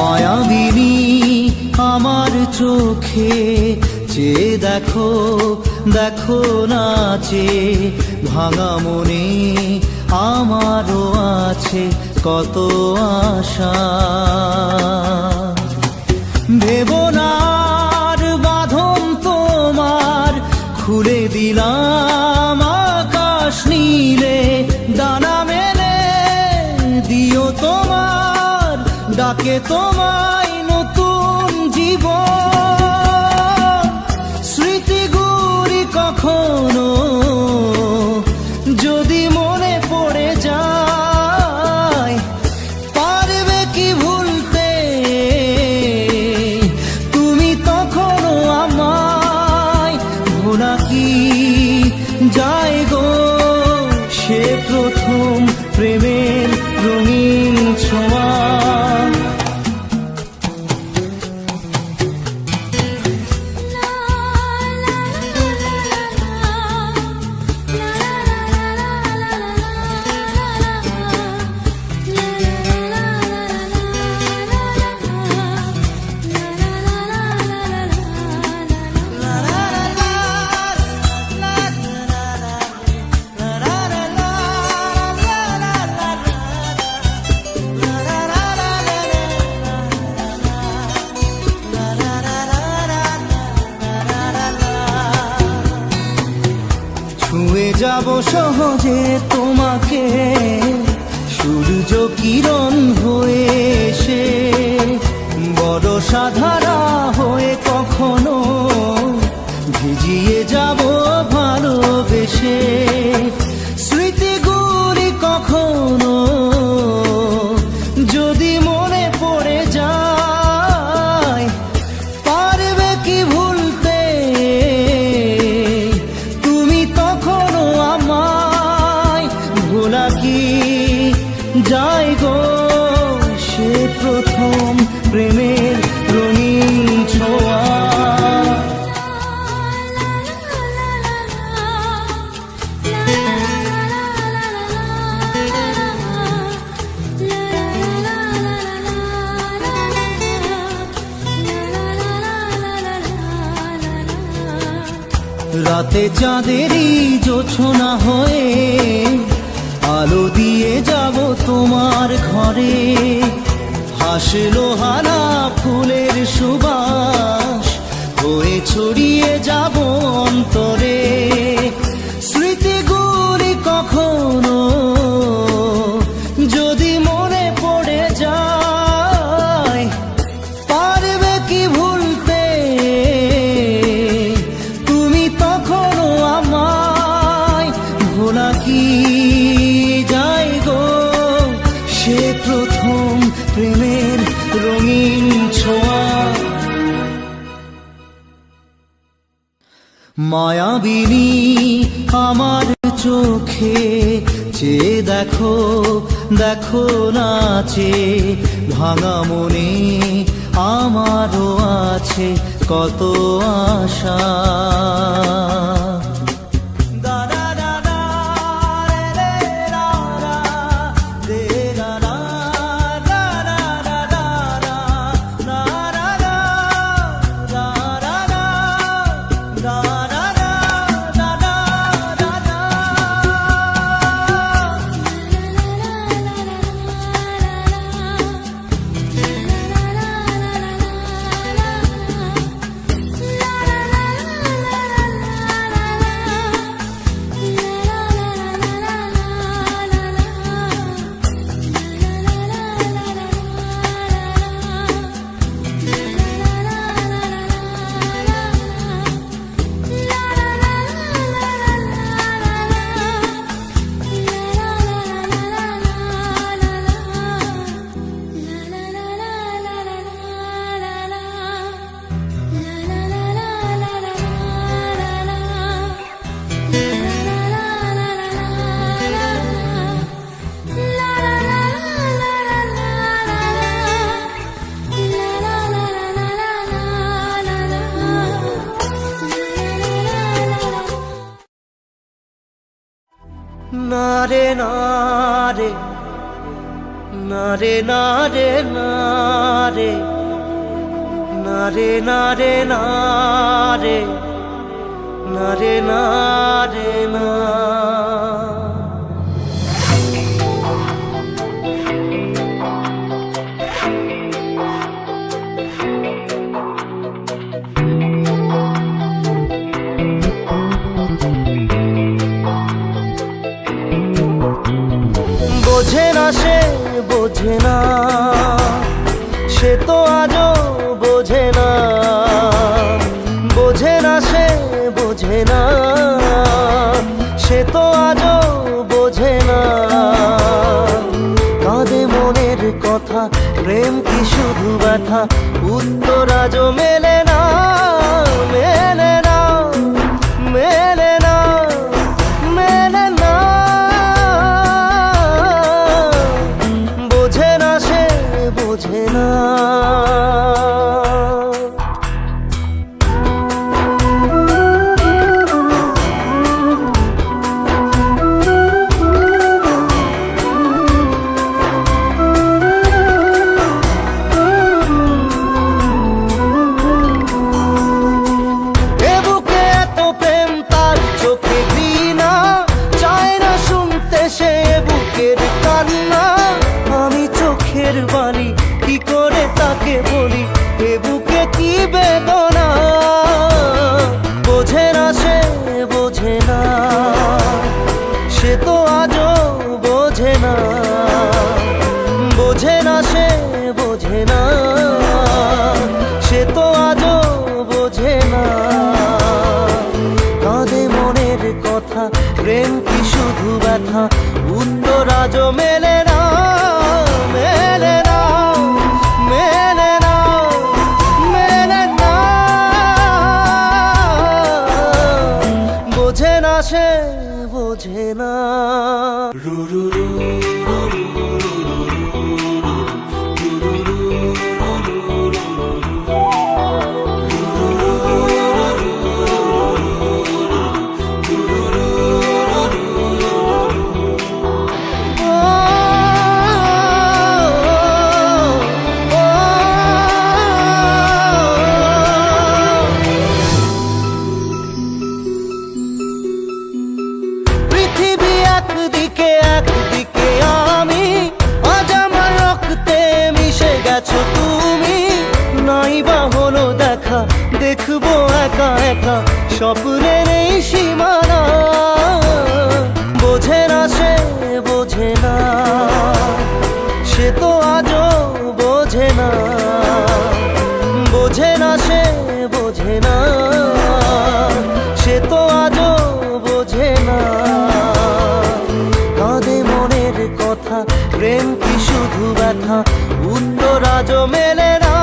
মায়াবিনী আমার চোখে চেয়ে দেখো দেখো নাচে ভাঙা মনে আমারও আছে কত আশা। ভেবনার বাঁধন তোমার খুলে দিলাম আকাশ নীলে, ডানা মেলে দিও তোমার ডাকে তোমায় নতুন জীবন। স্মৃতিগুলি কখনো যদি মনে পড়ে যায়, পারবে কি ভুলতে তুমি তখনও আমায়? ভোলা কি যায় গো সে প্রথম প্রেমের রঙিন ছোঁয়া। ছুঁয়ে যাব সহজে তোমাকে সূর্য কিরণ হয়ে এসে, বর্ষা ধারা হয়ে কখনো ভিজিয়ে যাব ভালোবেসে। স্মৃতিগুলি কখনো যদি মনে পড়ে যায়, পারবে কি ভুলতে তুমি তখনও আমায়? ভোলা কি যায় গো সে প্রথম প্রেমের রঙিন ছোঁয়া। রাতে চাঁদেরই জোছনা হয়ে আলো দিয়ে যাব তোমার ঘরে, হাসলো হানা ফুলের সুবাস হয়ে ছড়িয়ে যাব অন্তরে। স্মৃতিগুলি কখনো যদি মনে পড়ে যায়, পারবে কি ভুলতে তুমি তখনও আমায়? ভোলা কি যায় গো সে প্রথম প্রেমের রঙিন ছোঁয়া। মায়াবিনী আমার চোখে চেয়ে দেখো দেখো নাচে ভাঙা মনে আমারও আছে কত আশা। না রে না রে না রে, না রে না রে না রে, না রে না রে না। বোঝে না সে বোঝে না, সে তো আজও বোঝে না। বোঝে না সে বোঝে না, সে তো আজও বোঝে না। কাঁদে মনের কথা, প্রেম কি শুধু ব্যথা, উত্তর আজও মেলে না, মেলে না, মেলে না, মেলে না। বোঝে না সে বোঝে না। বাণী কি করে তাকে বলি, এ বুকে কি বেদনা। বোঝে না সে বোঝে না, সে তো আজও বোঝে না। বোঝে না সে বোঝে না, সে তো আজও বোঝে না। কাঁদে মনের কথা, প্রেম কি শুধু ব্যথা, উত্তর আজও মেলে না, মেলে না, মেলে না, মেলে না। বোঝে না সে বোঝে না। একদিকে একদিকে আমি, আজ আমার রক্তে মিশে গেছো তুমি। নাই বা হলো দেখা, দেখবো একা একা, স্বপ্নের এই সীমানা। বোঝে না সে বোঝে না, সে তো আজও বোঝে না। বোঝে না সে বোঝে না, সে তো আজও বোঝে না। কাঁদে মনের কথা, প্রেম কি শুধু ব্যথা, উত্তর আজও মেলে না,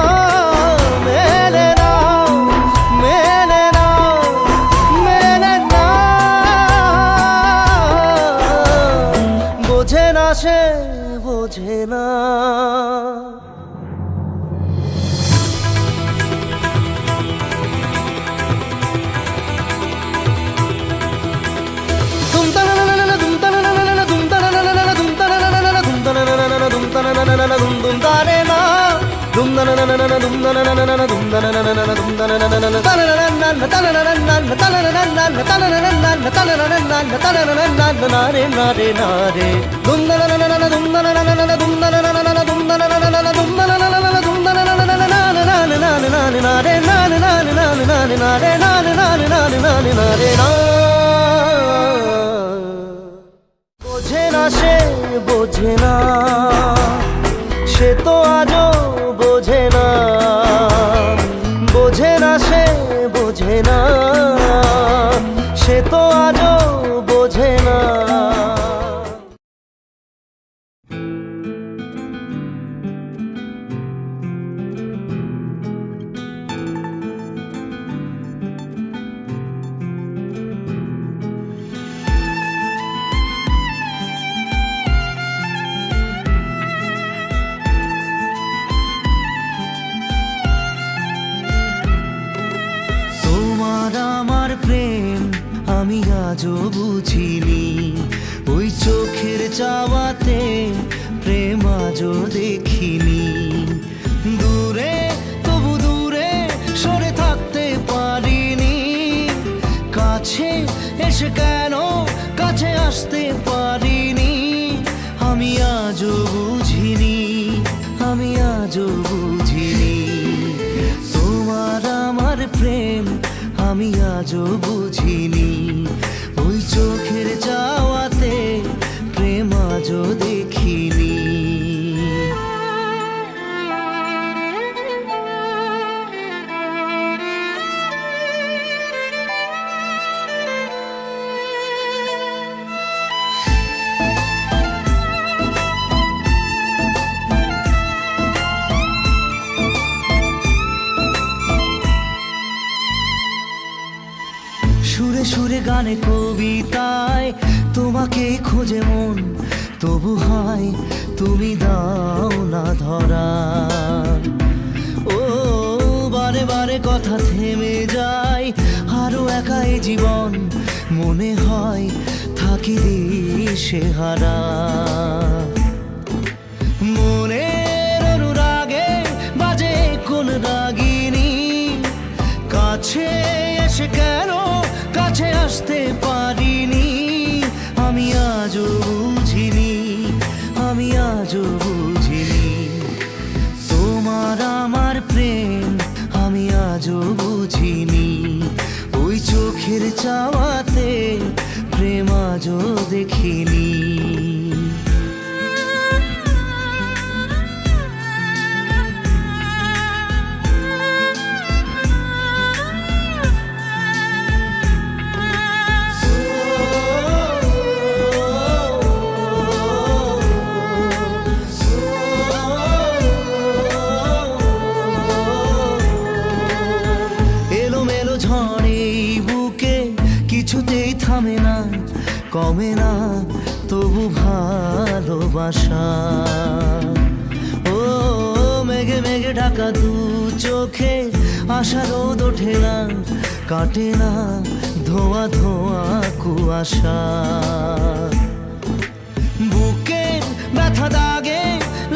মেলে না, মেলে না, মেলে না। বোঝে না সে বোঝে না। বোঝে না সে বোঝে না, সে তো আজও বোঝে না। বোঝে না সে বোঝে না, সে তো আজও বোঝে না। আমি আজও বুঝিনি, ওই চোখের চাওয়াতে প্রেম আজও আসতে পারিনি, আমি আজও বুঝিনি, আমি আজও বুঝিনি তোমার আমার প্রেম, আমি আজও বুঝিনি। ওই চোখের চাওয়াতে প্রেম আজও দেখিনি। সুরে সুরে গানে কবিতায় তোমাকে খোঁজে মন, তবু হয় তুমি দাও না ধরা। ও বারে বারে কথা থেমে যায়, আরো একা এই জীবন, মনে হয় থাকি দিশে হারা। মনের অনুরাগে বাজে কোন রাগিনী, কাছে এসে কেন কাছে আসতে পারিনি, আমি আজও বুঝিনি, আমি আজও বুঝিনি তোমার আমার প্রেম, আমি আজও বুঝিনি। ওই চোখের চাওয়াতে প্রেম আজও দেখিনি। কিছুতেই থামে না, কমে না তবু ভালোবাসা। ও মেঘে মেঘে ঢাকা দু চোখে আশা রোদ ওঠে না, কাটে না ধোয়া ধোয়া কুয়াশা। বুকে ব্যথা দাগে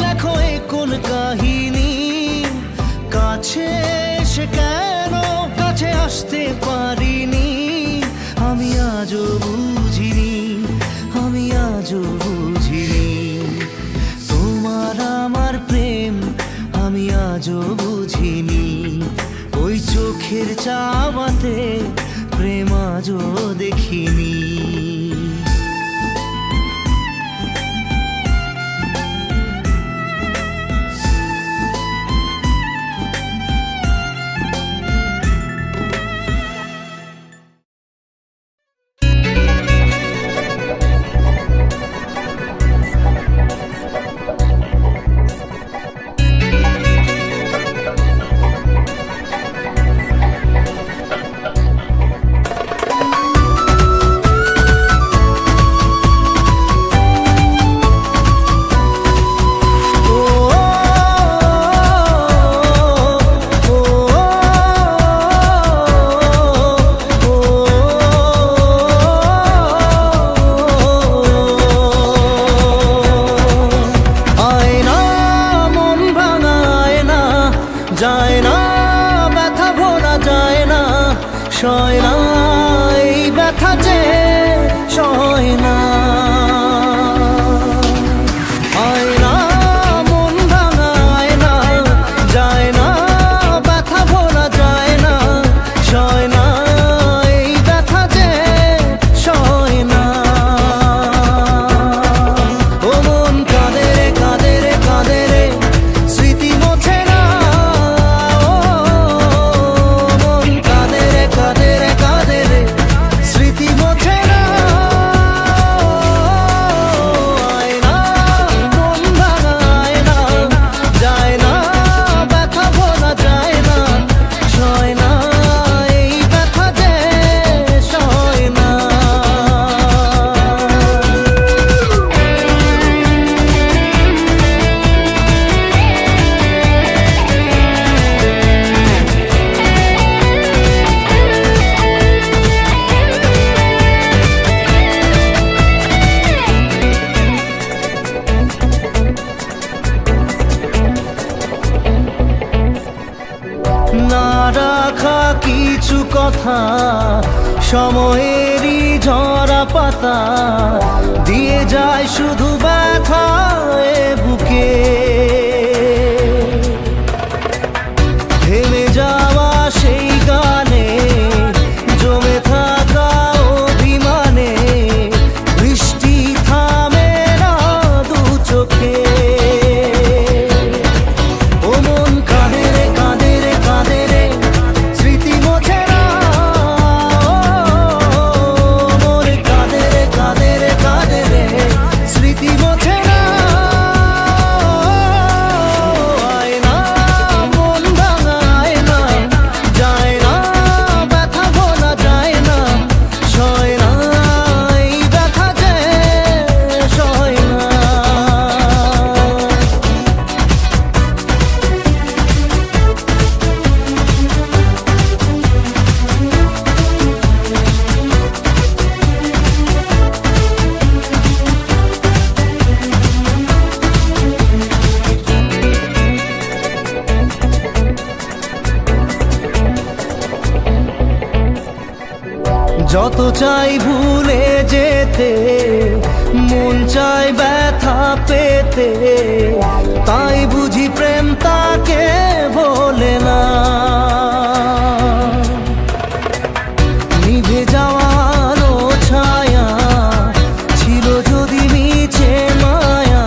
লেখো এ কোন কাহিনী, কাছে এসে কেন কাছে আসতে পারিনি, আমি আজও বুঝিনি, আমি আজও বুঝিনি তোমার আমার প্রেম, আমি আজও বুঝিনি। ওই চোখের চাওয়াতে প্রেম আজও দেখিনি। রাখা কিছু কথা সময়েরই ঝরা পাতা দিয়ে যায় শুধু ব্যথা এ বুকে। থেমে যাওয়া সেই গানে জমে থাকা অভিমানে বৃষ্টি থামে না দু চোখে। ও মন কাঁদে রে কাঁদে রে কাঁদে রে স্মৃতি মোছে না। মন কাঁদে রে কাঁদে রে কাঁদে রে স্মৃতি মোছে না। আয় না মন ভাঙায় না, যায় না ব্যথা ভোলা যায় না, সয় না এই ব্যথা যে সয় না। যত চাই ভুলে যেতে মন চাই ব্যথা পেতে, তাই বুঝি প্রেম তাকে বলে না। নিভে যাওয়া আলো ছায়া ছিল যদি মিছে মায়া,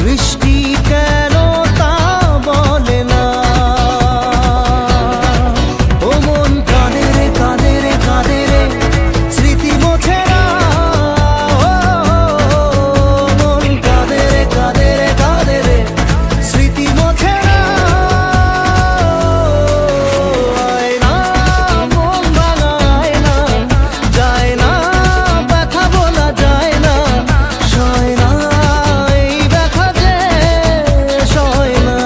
বৃষ্টি কেন তা বলে না। ও মন কাঁদে রে কাঁদে রে কাঁদে রে স্মৃতি মোছে না। মন কাঁদে রে কাঁদে রে কাঁদে রে স্মৃতি মোছে না। আয় না মন ভাঙায় না, যায় না ব্যথা বলা যায় না, সয় না এই ব্যথা যে সয় না।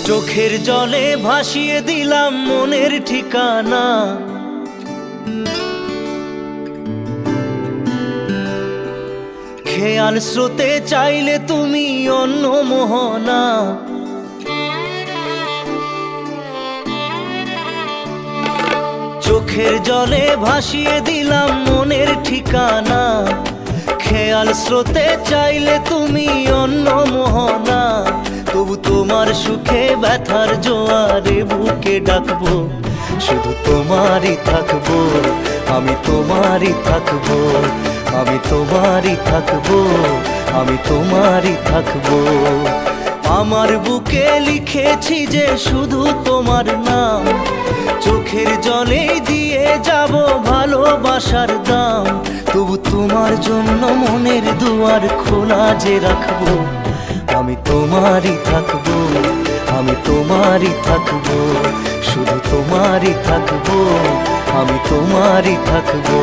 চোখের জলে ভাসিয়ে দিলাম মনের ঠিকানা, খেয়াল স্রোতে চাইলে তুমি অন্য মোহনা। চোখের জলে ভাসিয়ে দিলাম মনের ঠিকানা, খেয়াল স্রোতে চাইলে তুমি অন্য মোহনা। তবু তোমার সুখে ব্যথার জোয়ারে বুকে ডাকবো, শুধু তোমারই থাকবো, আমি তোমারই থাকবো, আমি তোমারই থাকবো, আমি তোমারই থাকবো। আমার বুকে লিখেছি যে শুধু তোমার নাম, চোখের জলে দিয়ে যাব ভালোবাসার দাম। তবু তোমার জন্য মনের দুয়ার খোলা যে রাখবো, আমি তোমারই থাকবো, আমি তোমারই থাকবো, শুধু তোমারই থাকবো, আমি তোমারই থাকবো।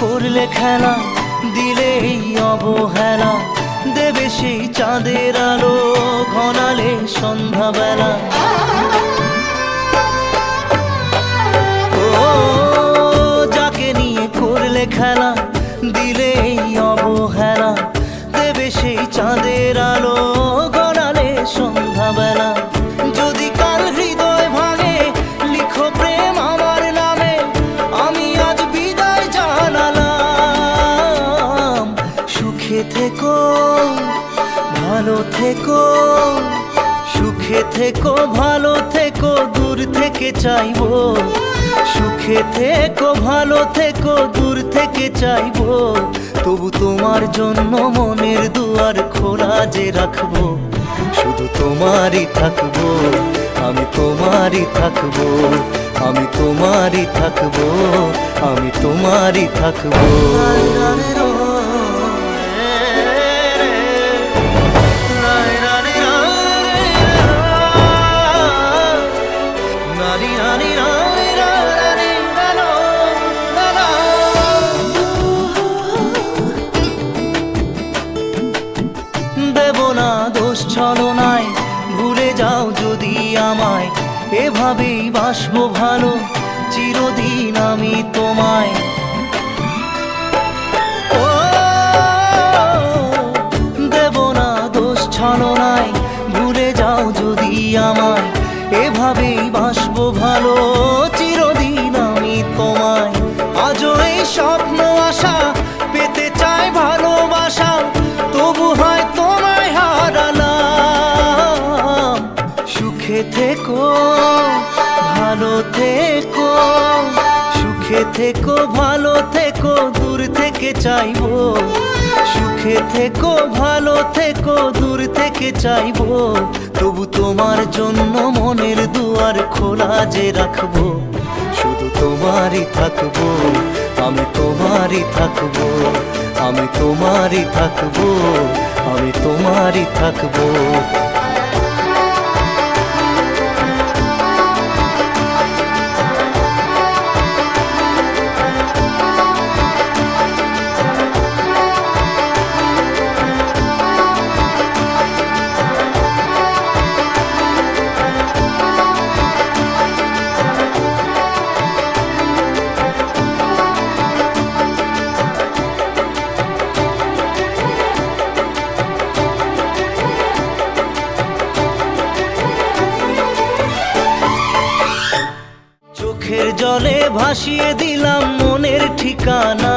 করলে খেলা দিলে এই অবহেলা, দেবে সেই চাঁদের আলো ঘনালে সন্ধ্যাবেলা। ও যাকে নিয়ে করলে খেলা দিলে এই অবহেলা, দেবে সেই চাঁদের আলো ঘনালে সন্ধ্যাবেলা। যদি কাল হৃদয় ভাঙে লিখো প্রেম আমার নামে, আমি আজ বিদায় জানালাম। সুখে থেকো ভালো থেকো, সুখে থেকো ভালো থেকো দূর থেকে চাইবো, সুখে থেকো ভালো থেকো দূর থেকে চাইবো, তবু তোমার জন্য মনের দুয়ার খোলা যে রাখবো, শুধু তোমারই থাকবো, আমি তোমারই থাকবো, আমি তোমারই থাকবো, আমি তোমারই থাকবো। দেব না দোষ ছলনায়, ভুলে যাও যদি আমায়, এভাবেই বাসবো ভালো চিরদিন আমি তোমায়। ও দেব না দোষ ছলনায়, ভুলে যাও যদি আমায়, এভাবেই বাসবো ভালো চিরদিন আমি তোমায়। আজও এই স্বপ্ন আশা পেতে চাই ভালোবাসা, তবু হয় তোমায় হারালাম। সুখে থেকো ভালো থেকো, সুখে থেকো ভালো থেকো দূর থেকে চাইবো, সুখে থেকো ভালো থেকো দূর থেকে চাইবো, তবু তোমার জন্য মনের দুয়ার খোলা যে রাখবো, শুধু তোমারই থাকবো, আমি তোমারই থাকবো, আমি তোমারই থাকবো, আমি তোমারই থাকবো। চোখের জলে ভাসিয়ে দিলাম মনের ঠিকানা,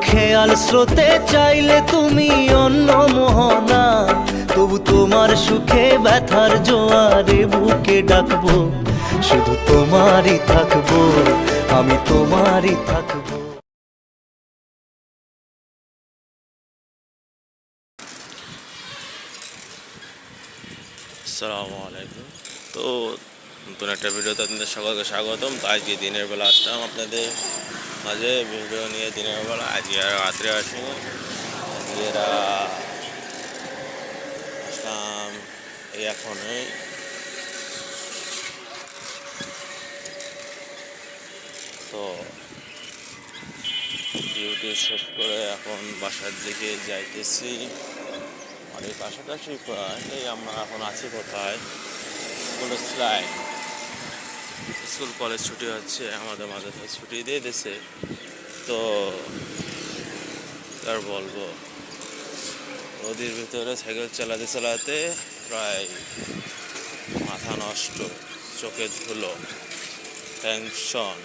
খেয়াল স্রোতে চাইলে তুমি অন্য মোহনা, তবু তোমার সুখে ব্যথার জোয়ারে বুকে ডাকবো, শুধু তোমারই থাকবো, আমি তোমারই থাকবো। আসসালামু আলাইকুম। তো নতুন একটা ভিডিওতে আপনাদের সকলকে স্বাগতম। তো আজকে দিনের বেলা আসলাম আপনাদের মাঝে ভিডিও নিয়ে, দিনের বেলা আজকে আর রাত্রে আসিনি, এরা আসলাম এই এখনই। তো ডিউটি শেষ করে এখন বাসার দিকে যাইতেছি। আর এই পাশাপাশি এই আমরা এখন আছি কোথায়, স্কুল কলেজ ছুটি হচ্ছে, আমাদের মাঝে ছুটি দিয়ে দিয়েছে। তো আর বলবো, নদীর ভিতরে সাইকেল চালাতে চালাতে প্রায় মাথা নষ্ট, চোখে ধুলো, টেনশন,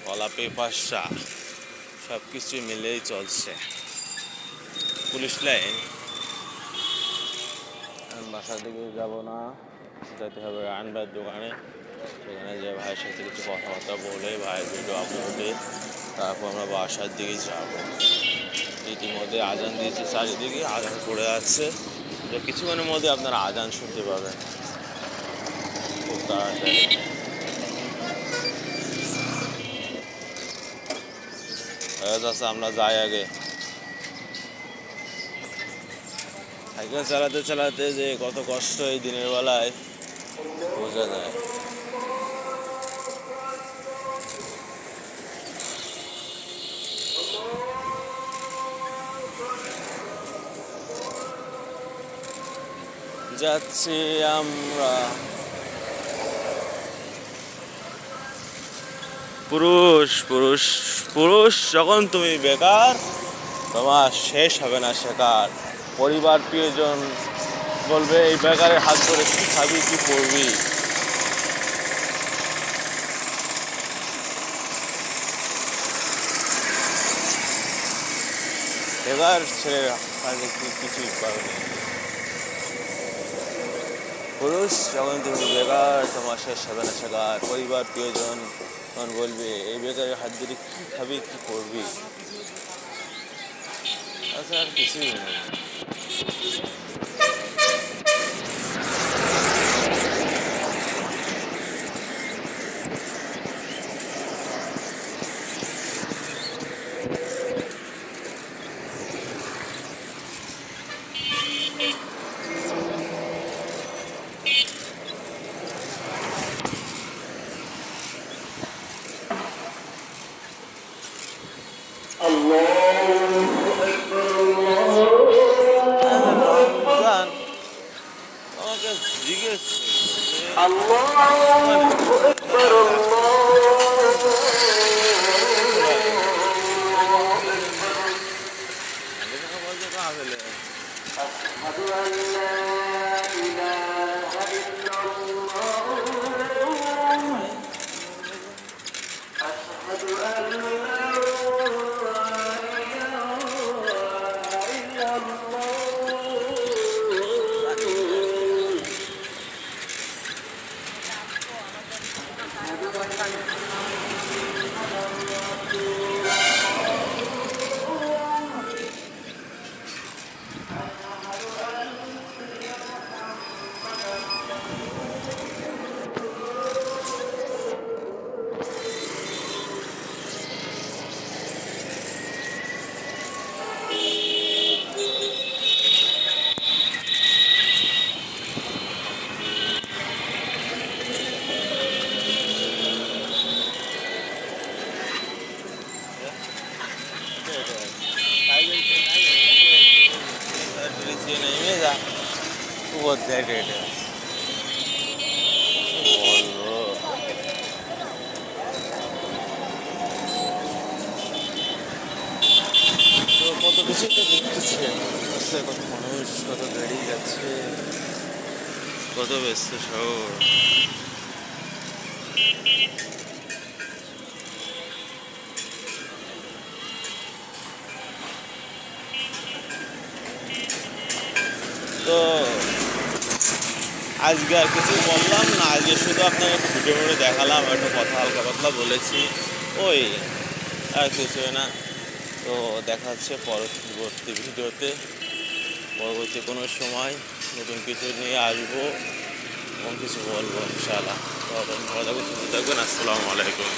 গলা পেপাসা, সব কিছুই মিলেই চলছে। পুলিশ লাইন, বাসার দিকে যাবো না, যেতে হবে আনবার দোকানে, সেখানে যে ভাইয়ের সাথে কিছু কথাবার্তা বলে ভাইয়ের ভিডিও আপলোডে তারপর আমরা বাসার দিকে যাব। ইতিমধ্যে আজান দিয়েছে, চারিদিকে আজান পড়ে যাচ্ছে, তো কিছুক্ষণের মধ্যে আপনারা আজান শুনতে পাবেন খুব তাড়াতাড়ি। আমরা যাই আগে। সাইকেল চালাতে চালাতে যে কত কষ্ট এই দিনের বেলায় বোঝা যায়। যাচ্ছি আমরা। পুরুষ পুরুষ পুরুষ যখন তুমি বেকার, তোমার শেষ হবে না শেখার। পরিবার প্রিয়জন বলবে এই বেকারের হাত ধরে কি খাবি কি পড়বি। বেকার ছেলের কাছে কিছুই পাবে না। পুরুষ যখন তুমি বেকার, তোমার শেষ হবে না শেখার, পরিবার প্রিয়জন তখন বলবে এই বেকারের হাত ধরে কী খাবি কী করবি, আচ্ছা আর কিছুই নেই। রমজান আমাকে জিজ্ঞেস বলছে কাহলে नहीं जा वो डेट বলবো তো কত কিছু তো দেখতেছে, কত মানুষ, কত গাড়ি যাচ্ছে, কত ব্যস্ত শহর। তো আজকে আর কিছু বললাম না, আজকে শুধু আপনাকে একটু ভিডিও দেখালাম, একটু কথা হালকা পাতলা বলেছি, ওই আর কিছু না। তো দেখা হচ্ছে পরবর্তী ভিডিওতে, পরবর্তী কোনো সময় নতুন কিছু নিয়ে আসবো এবং কিছু বলবো ইনশাআল্লাহ। তো ভালো থাকবেন, সুস্থ থাকবেন। আসসালামু আলাইকুম।